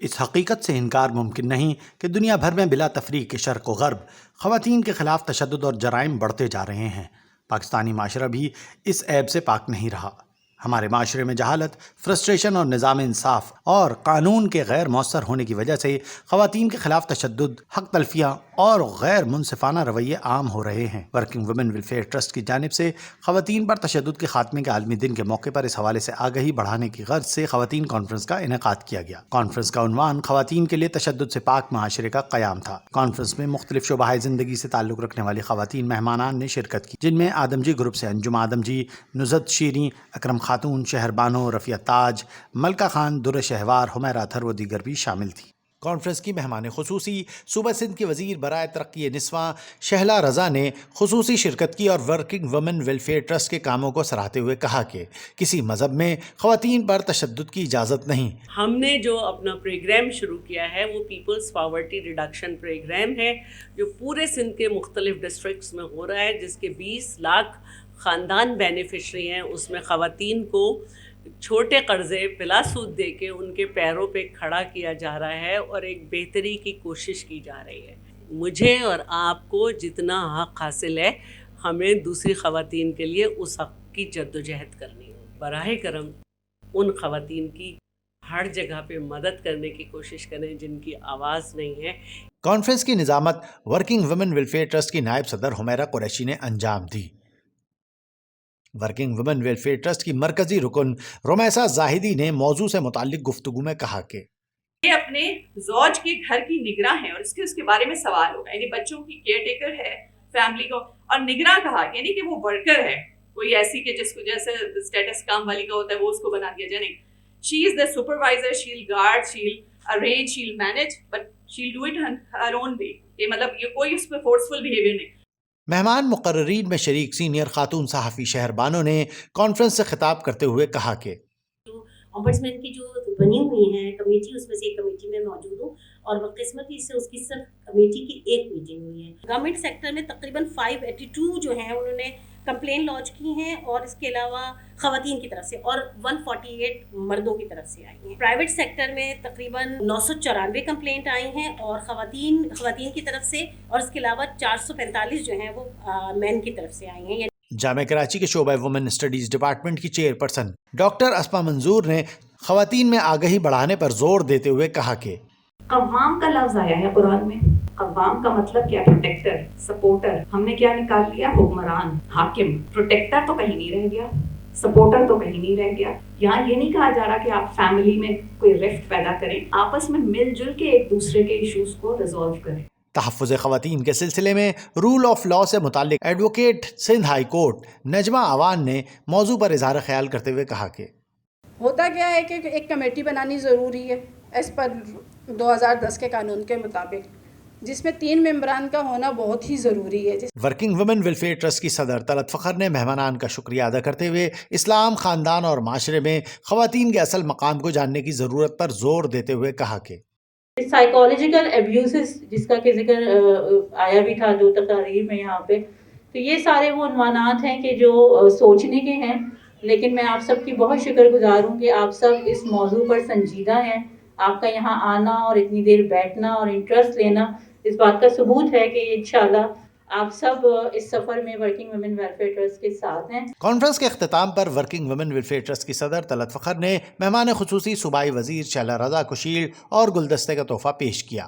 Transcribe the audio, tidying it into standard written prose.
اس حقیقت سے انکار ممکن نہیں کہ دنیا بھر میں بلا تفریق شرق و غرب خواتین کے خلاف تشدد اور جرائم بڑھتے جا رہے ہیں۔ پاکستانی معاشرہ بھی اس عیب سے پاک نہیں رہا۔ ہمارے معاشرے میں جہالت، فرسٹریشن اور نظام انصاف اور قانون کے غیر مؤثر ہونے کی وجہ سے خواتین کے خلاف تشدد، حق تلفیہ اور غیر منصفانہ رویے عام ہو رہے ہیں۔ ورکنگ ویمن ویلفیئر ٹرسٹ کی جانب سے خواتین پر تشدد کے خاتمے کے عالمی دن کے موقع پر اس حوالے سے آگہی بڑھانے کی غرض سے خواتین کانفرنس کا انعقاد کیا گیا۔ کانفرنس کا عنوان خواتین کے لیے تشدد سے پاک معاشرے کا قیام تھا۔ کانفرنس میں مختلف شعبہ زندگی سے تعلق رکھنے والی خواتین مہمانان نے شرکت کی، جن میں آدم جی گروپ سے انجم آدم جی، نزت شیریں، اکرم خاتون، شہر بانو، رفیہ تاج، ملکہ خان، در شہوار، حمیرہ اطہر و دیگر بھی شامل تھیں۔ کانفرنس کی مہمان خصوصی صوبہ سندھ کی وزیر برائے ترقی نسواں شہلا رضا نے خصوصی شرکت کی اور ورکنگ ویمن ویلفیئر ٹرسٹ کے کاموں کو سراہتے ہوئے کہا کہ کسی مذہب میں خواتین پر تشدد کی اجازت نہیں۔ ہم نے جو اپنا پروگرام شروع کیا ہے وہ پیپلز پاورٹی ریڈکشن پروگرام ہے، جو پورے سندھ کے مختلف ڈسٹرکٹس میں ہو رہا ہے، جس کے 20 لاکھ خاندان بینیفیشری ہیں۔ اس میں خواتین کو چھوٹے قرضے بلا سود دے کے ان کے پیروں پہ کھڑا کیا جا رہا ہے اور ایک بہتری کی کوشش کی جا رہی ہے۔ مجھے اور آپ کو جتنا حق حاصل ہے، ہمیں دوسری خواتین کے لیے اس حق کی جدوجہد کرنی ہے۔ براہ کرم ان خواتین کی ہر جگہ پہ مدد کرنے کی کوشش کریں جن کی آواز نہیں ہے۔ کانفرنس کی نظامت ورکنگ ویمن ویلفیئر ٹرسٹ کی نائب صدر حمیرہ قریشی نے انجام دی۔ ورکنگ ویمن ویلفیئر ٹرسٹ کی مرکزی رکن رمیسہ زاہدی نے موضوع سے متعلق گفتگو میں کہا کہ یہ اپنے زوج کے گھر کی نگراں ہے اور اس کے بارے میں سوال ہوگا، یعنی بچوں کی کیئر ٹیکر ہے، فیملی کو، اور نگراں کہا یعنی کہ وہ ورکر ہے، کوئی ایسی کہ جس کو جیسے اسٹیٹس کام والی کا ہوتا ہے وہ اس کو بنا دیا جائے، نہیں۔ She is the supervisor, she will guard, she will arrange, she will manage, but she will do it her own way. یہ مطلب یہ کوئی اس پہ فورسفل بیہیویئر نہیں۔ مہمان مقررین میں شریک سینئر خاتون صحافی شہر بانو نے کانفرنس سے خطاب کرتے ہوئے کہا کہ امبڈسمین کی جو بنی ہوئی ہے کمیٹی، اس میں سے ایک کمیٹی میں موجود ہوں اور بدقسمتی سے اس کی صرف کمیٹی کی ایک میٹنگ ہوئی ہے۔ گورنمنٹ سیکٹر میں تقریباً 582 جو ہیں انہوں نے کمپلین لانچ کی ہیں، اور اس کے علاوہ خواتین کی طرف سے، اور 148 مردوں کی طرف سے آئی ہیں۔ پرائیویٹ سیکٹر میں تقریباً 994 کمپلینٹ آئی ہیں اور خواتین کی طرف سے، اور اس کے علاوہ 445 جو ہیں وہ مین کی طرف سے آئی ہیں۔ جامعہ کراچی کے شعبہ وومن اسٹڈیز ڈپارٹمنٹ کی چیئرپرسن ڈاکٹر اسما منظور نے خواتین میں آگہی بڑھانے پر زور دیتے ہوئے کہا کہ قوام کا لفظ آیا ہے قرآن میں۔ قوام کا مطلب کیا؟ Protector, supporter. ہم نے کیا نکال لیا؟ حکمران، حاکم۔ پروٹیکٹر تو کہیں نہیں رہ گیا، سپورٹر تو کہیں نہیں رہ گیا۔ یہاں یہ نہیں کہا جا رہا کہ آپ فیملی میں کوئی رفٹ پیدا کریں، آپس میں مل جل کے ایک دوسرے کے ایشوز کو ریزالو کریں۔ تحفظ خواتین کے سلسلے میں رول آف لاء سے متعلق advocate Sindh high court Najma Awan نے موضوع پر اظہار خیال کرتے ہوئے کہا کہ ہوتا کیا ہے کہ ایک کمیٹی بنانی ضروری ہے ایز پر 2010 کے قانون کے مطابق، جس میں 3 ممبران کا ہونا بہت ہی ضروری ہے۔ ورکنگ ویمن ویلفیئر ٹرسٹ کی صدر طلعت فخر نے مہمانان کا شکریہ ادا کرتے ہوئے اسلام، خاندان اور معاشرے میں خواتین کے اصل مقام کو جاننے کی ضرورت پر زور دیتے ہوئے کہا کہ سائیکالوجیکل ایبیوزز جس کا کہ ذکر آیا بھی تھا جو تقاریر میں یہاں پہ، تو یہ سارے وہ عنوانات ہیں کہ جو سوچنے کے ہیں، لیکن میں آپ سب کی بہت شکر گزار ہوں کہ آپ سب اس موضوع پر سنجیدہ ہیں۔ آپ کا یہاں آنا اور اتنی دیر بیٹھنا اور انٹرسٹ لینا اس بات کا ثبوت ہے کہ انشاءاللہ آپ سب اس سفر میں ورکنگ ویمن ویلفیئر ٹرسٹ کے ساتھ ہیں۔ کانفرنس کے اختتام پر ورکنگ ویمن ویلفیئر ٹرسٹ کی صدر طلعت فخر نے مہمان خصوصی صوبائی وزیر شہلا رضا کو شیلڈ اور گلدستے کا تحفہ پیش کیا۔